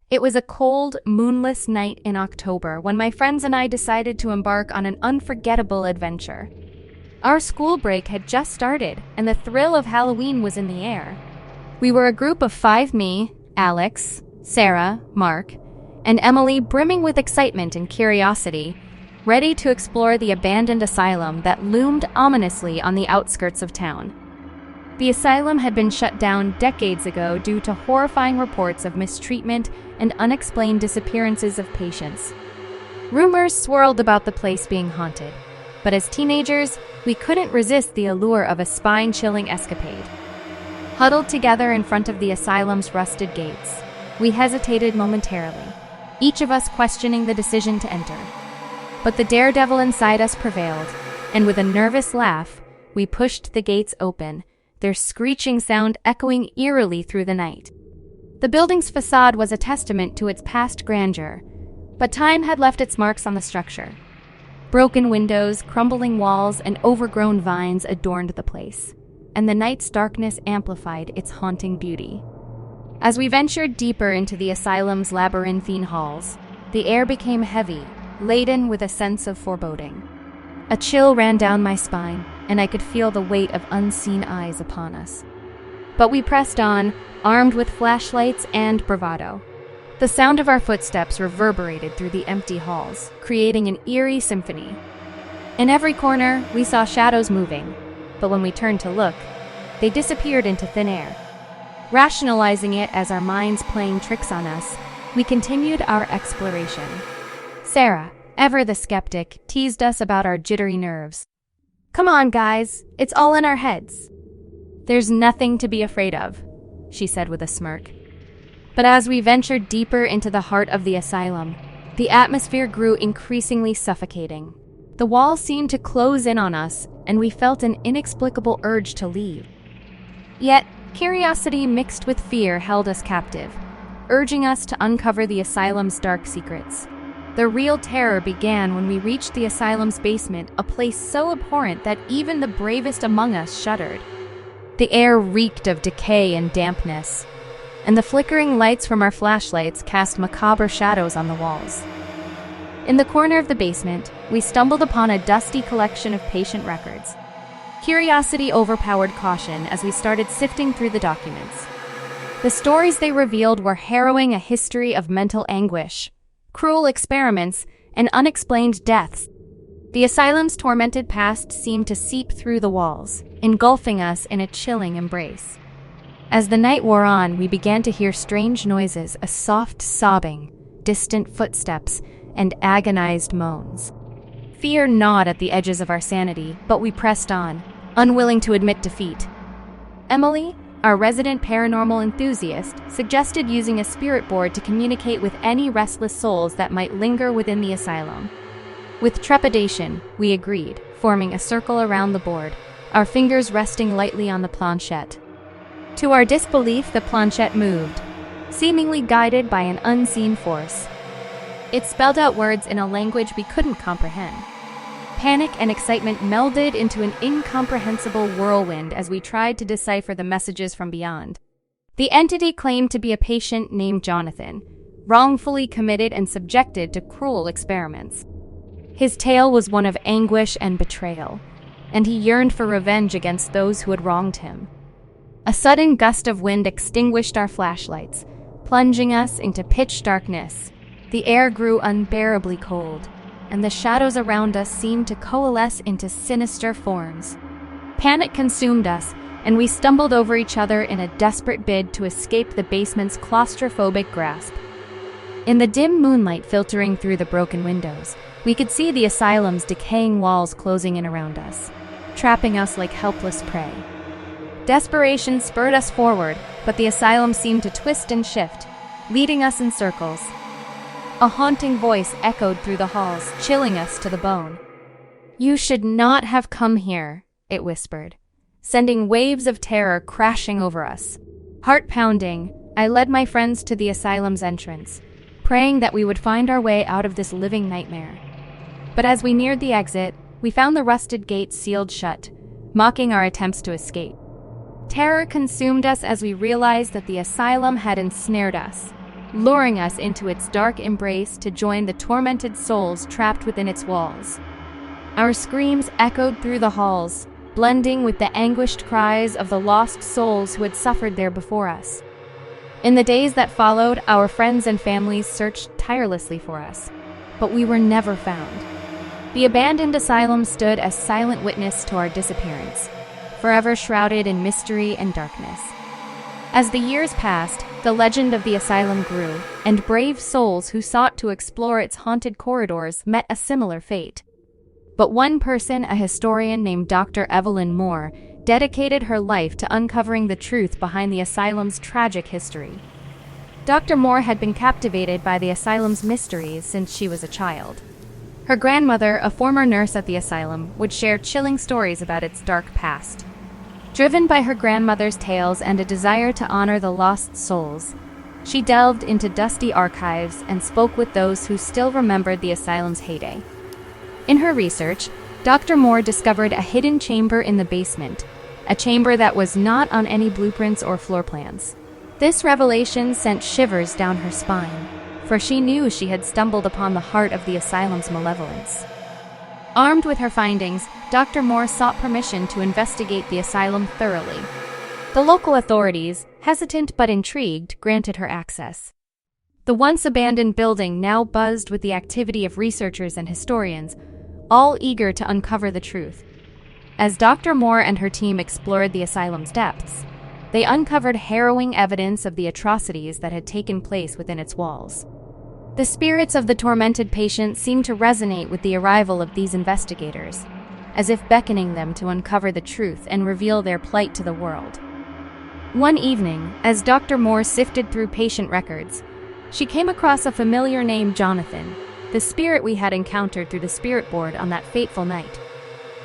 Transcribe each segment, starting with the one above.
It was a cold, moonless night in October when my friends and I decided to embark on an unforgettable adventure. Our school break had just started, and the thrill of Halloween was in the air. We were a group of 5: me, Alex, Sarah, Mark, and Emily, brimming with excitement and curiosity, ready to explore the abandoned asylum that loomed ominously on the outskirts of town. The asylum had been shut down decades ago due to horrifying reports of mistreatment and unexplained disappearances of patients. Rumors swirled about the place being haunted, but as teenagers, we couldn't resist the allure of a spine-chilling escapade. Huddled together in front of the asylum's rusted gates, we hesitated momentarily, each of us questioning the decision to enter. But the daredevil inside us prevailed, and with a nervous laugh, we pushed the gates open, their screeching sound echoing eerily through the night. The building's facade was a testament to its past grandeur, but time had left its marks on the structure. Broken windows, crumbling walls, and overgrown vines adorned the place, and the night's darkness amplified its haunting beauty. As we ventured deeper into the asylum's labyrinthine halls, the air became heavy, laden with a sense of foreboding. A chill ran down my spine, and I could feel the weight of unseen eyes upon us. But we pressed on, armed with flashlights and bravado. The sound of our footsteps reverberated through the empty halls, creating an eerie symphony. In every corner, we saw shadows moving, but when we turned to look, they disappeared into thin air. Rationalizing it as our minds playing tricks on us, we continued our exploration. Sarah, ever the skeptic, teased us about our jittery nerves. "Come on, guys, it's all in our heads." "There's nothing to be afraid of," she said with a smirk. But as we ventured deeper into the heart of the asylum, the atmosphere grew increasingly suffocating. The walls seemed to close in on us, and we felt an inexplicable urge to leave. Yet, curiosity mixed with fear held us captive, urging us to uncover the asylum's dark secrets. The real terror began when we reached the asylum's basement, a place so abhorrent that even the bravest among us shuddered. The air reeked of decay and dampness, and the flickering lights from our flashlights cast macabre shadows on the walls. In the corner of the basement, we stumbled upon a dusty collection of patient records. Curiosity overpowered caution as we started sifting through the documents. The stories they revealed were harrowing: a history of mental anguish, cruel experiments, and unexplained deaths. The asylum's tormented past seemed to seep through the walls, engulfing us in a chilling embrace. As the night wore on, we began to hear strange noises, a soft sobbing, distant footsteps, and agonized moans. Fear gnawed at the edges of our sanity, but we pressed on, unwilling to admit defeat. Emily, our resident paranormal enthusiast, suggested using a spirit board to communicate with any restless souls that might linger within the asylum. With trepidation, we agreed, forming a circle around the board, our fingers resting lightly on the planchette. To our disbelief, the planchette moved, seemingly guided by an unseen force. It spelled out words in a language we couldn't comprehend. Panic and excitement melded into an incomprehensible whirlwind as we tried to decipher the messages from beyond. The entity claimed to be a patient named Jonathan, wrongfully committed and subjected to cruel experiments. His tale was one of anguish and betrayal, and he yearned for revenge against those who had wronged him. A sudden gust of wind extinguished our flashlights, plunging us into pitch darkness. The air grew unbearably cold, and the shadows around us seemed to coalesce into sinister forms. Panic consumed us, and we stumbled over each other in a desperate bid to escape the basement's claustrophobic grasp. In the dim moonlight filtering through the broken windows, we could see the asylum's decaying walls closing in around us, trapping us like helpless prey. Desperation spurred us forward, but the asylum seemed to twist and shift, leading us in circles. A haunting voice echoed through the halls, chilling us to the bone. "You should not have come here," it whispered, sending waves of terror crashing over us. Heart-pounding, I led my friends to the asylum's entrance, praying that we would find our way out of this living nightmare. But as we neared the exit, we found the rusted gate sealed shut, mocking our attempts to escape. Terror consumed us as we realized that the asylum had ensnared us, luring us into its dark embrace to join the tormented souls trapped within its walls. Our screams echoed through the halls, blending with the anguished cries of the lost souls who had suffered there before us. In the days that followed, our friends and families searched tirelessly for us, but we were never found. The abandoned asylum stood as silent witness to our disappearance, forever shrouded in mystery and darkness. As the years passed, the legend of the asylum grew, and brave souls who sought to explore its haunted corridors met a similar fate. But one person, a historian named Dr. Evelyn Moore, dedicated her life to uncovering the truth behind the asylum's tragic history. Dr. Moore had been captivated by the asylum's mysteries since she was a child. Her grandmother, a former nurse at the asylum, would share chilling stories about its dark past. Driven by her grandmother's tales and a desire to honor the lost souls, she delved into dusty archives and spoke with those who still remembered the asylum's heyday. In her research, Dr. Moore discovered a hidden chamber in the basement, a chamber that was not on any blueprints or floor plans. This revelation sent shivers down her spine, for she knew she had stumbled upon the heart of the asylum's malevolence. Armed with her findings, Dr. Moore sought permission to investigate the asylum thoroughly. The local authorities, hesitant but intrigued, granted her access. The once abandoned building now buzzed with the activity of researchers and historians, all eager to uncover the truth. As Dr. Moore and her team explored the asylum's depths, they uncovered harrowing evidence of the atrocities that had taken place within its walls. The spirits of the tormented patients seemed to resonate with the arrival of these investigators, as if beckoning them to uncover the truth and reveal their plight to the world. One evening, as Dr. Moore sifted through patient records, she came across a familiar name, Jonathan, the spirit we had encountered through the spirit board on that fateful night.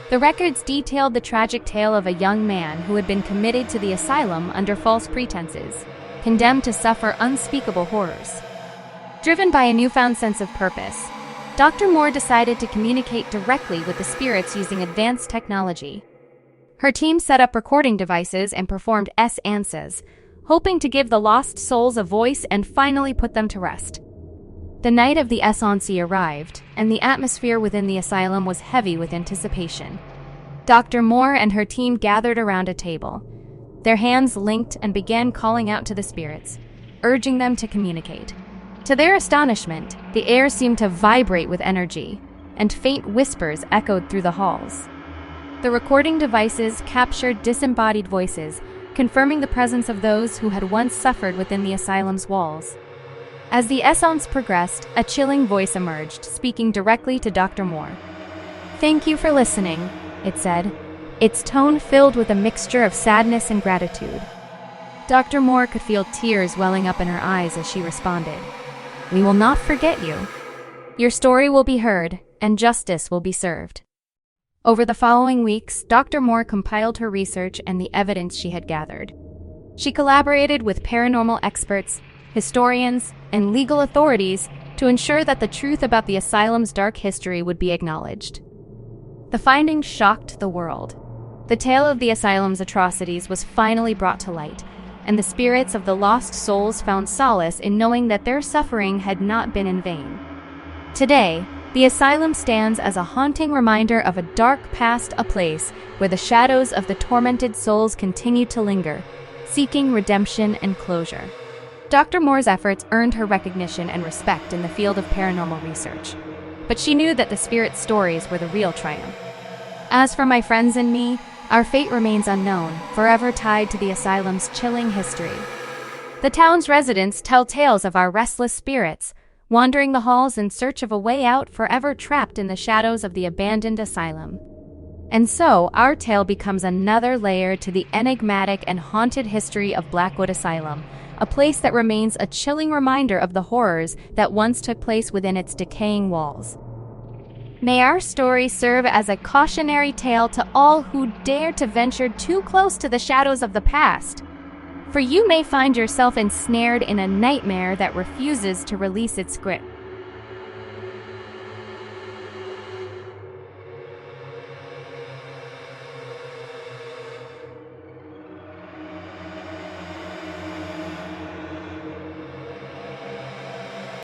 The records detailed the tragic tale of a young man who had been committed to the asylum under false pretenses, condemned to suffer unspeakable horrors. Driven by a newfound sense of purpose, Dr. Moore decided to communicate directly with the spirits using advanced technology. Her team set up recording devices and performed seances, hoping to give the lost souls a voice and finally put them to rest. The night of the séance arrived, and the atmosphere within the asylum was heavy with anticipation. Dr. Moore and her team gathered around a table, their hands linked, and began calling out to the spirits, urging them to communicate. To their astonishment, the air seemed to vibrate with energy, and faint whispers echoed through the halls. The recording devices captured disembodied voices, confirming the presence of those who had once suffered within the asylum's walls. As the séance progressed, a chilling voice emerged, speaking directly to Dr. Moore. "Thank you for listening," it said, its tone filled with a mixture of sadness and gratitude. Dr. Moore could feel tears welling up in her eyes as she responded. "We will not forget you. Your story will be heard, and justice will be served." Over the following weeks, Dr. Moore compiled her research and the evidence she had gathered. She collaborated with paranormal experts, historians, and legal authorities to ensure that the truth about the asylum's dark history would be acknowledged. The findings shocked the world. The tale of the asylum's atrocities was finally brought to light, and the spirits of the lost souls found solace in knowing that their suffering had not been in vain. Today, the asylum stands as a haunting reminder of a dark past, a place where the shadows of the tormented souls continue to linger, seeking redemption and closure. Dr. Moore's efforts earned her recognition and respect in the field of paranormal research, but she knew that the spirit stories were the real triumph. As for my friends and me, our fate remains unknown, forever tied to the asylum's chilling history. The town's residents tell tales of our restless spirits, wandering the halls in search of a way out, forever trapped in the shadows of the abandoned asylum. And so, our tale becomes another layer to the enigmatic and haunted history of Blackwood Asylum, a place that remains a chilling reminder of the horrors that once took place within its decaying walls. May our story serve as a cautionary tale to all who dare to venture too close to the shadows of the past. For you may find yourself ensnared in a nightmare that refuses to release its grip.